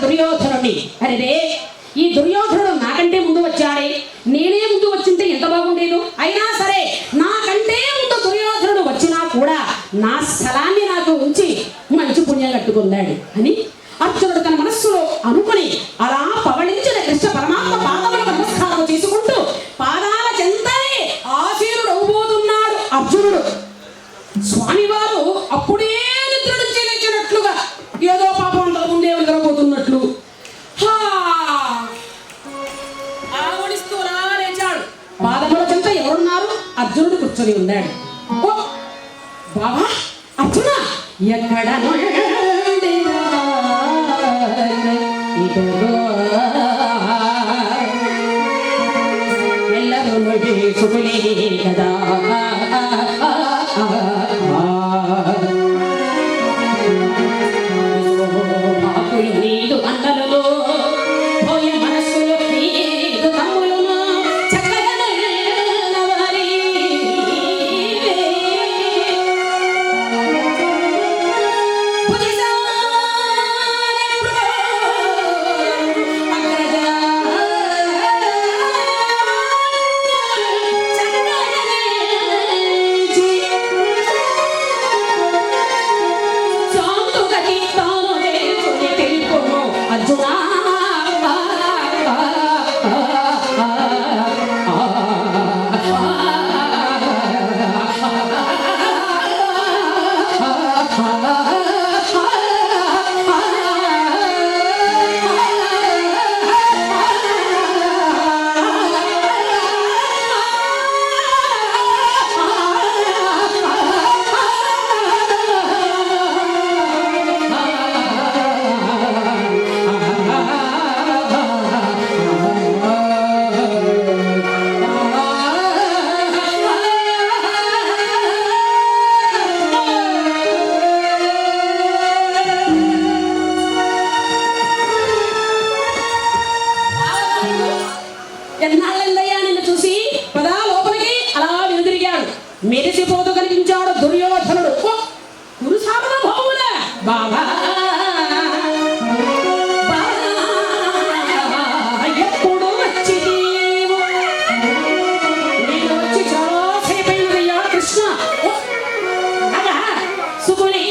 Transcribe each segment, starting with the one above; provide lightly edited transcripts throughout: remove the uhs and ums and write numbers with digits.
దుర్యోధనుడిని. అరే ఈ దుర్యోధనుడు నాకంటే ముందు వచ్చాడే, నేనే ముందు వచ్చింటే ఎంత బాగుండేదు. అయినా సరే నాకంటే ముందు దుర్యోధనుడు వచ్చినా కూడా నా స్థలాన్ని నాకు ఉంచి మంచి పుణ్యం కట్టుకున్నాడు అని అర్జునుడు తన మనస్సులో అనుకుని అలా పవళించిన కృష్ణ పరమాత్మ పాదములకు నమస్కారం చేసుకుంటూ పాదాల చెంతనే ఆశీనుడు అవబోతున్నాడు అర్జునుడు. స్వామివారు అప్పుడే నిద్ర నుంచి లేచినట్లుగా ఏదో పాపం ముందే నిద్రపోతున్నట్లు ఆవడిస్తూ లేచాడు. పాదముల చెంత ఎవరున్నారు? అర్జునుడు కూర్చొని ఉన్నాడు. ఓ బాబా అర్జున, ఎక్కడ ಎಲ್ಲರೂ ನೋಡಿ ಸುಗುಲೇ కదా మాకులు నీదు అన్నలలో పోయ మనస్సులు నీదు తమ్ములను చక్కగా నవ్వాలి. ఎన్నాళ్ళందయ్యా నిన్ను చూసి, పదా లోపలికి. అలా వెనుదిరిగాడు. మెరిసిపోతూ కనిపించాడు దుర్యోధనుడు. గురు సార్వభౌముల బాబా ఎప్పుడు వచ్చి నేను వచ్చి చాలా సేపైందయ్యా కృష్ణ. సుగుణి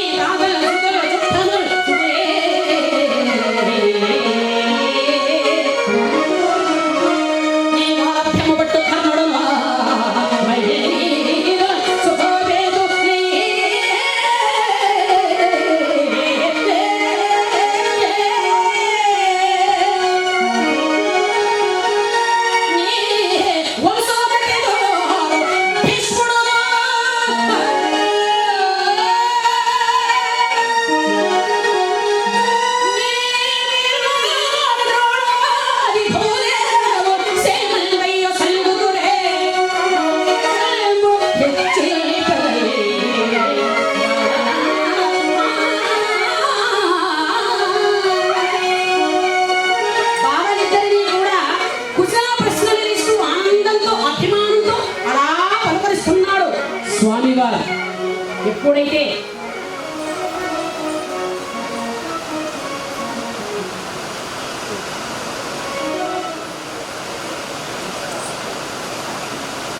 స్వామివారు ఎప్పుడైతే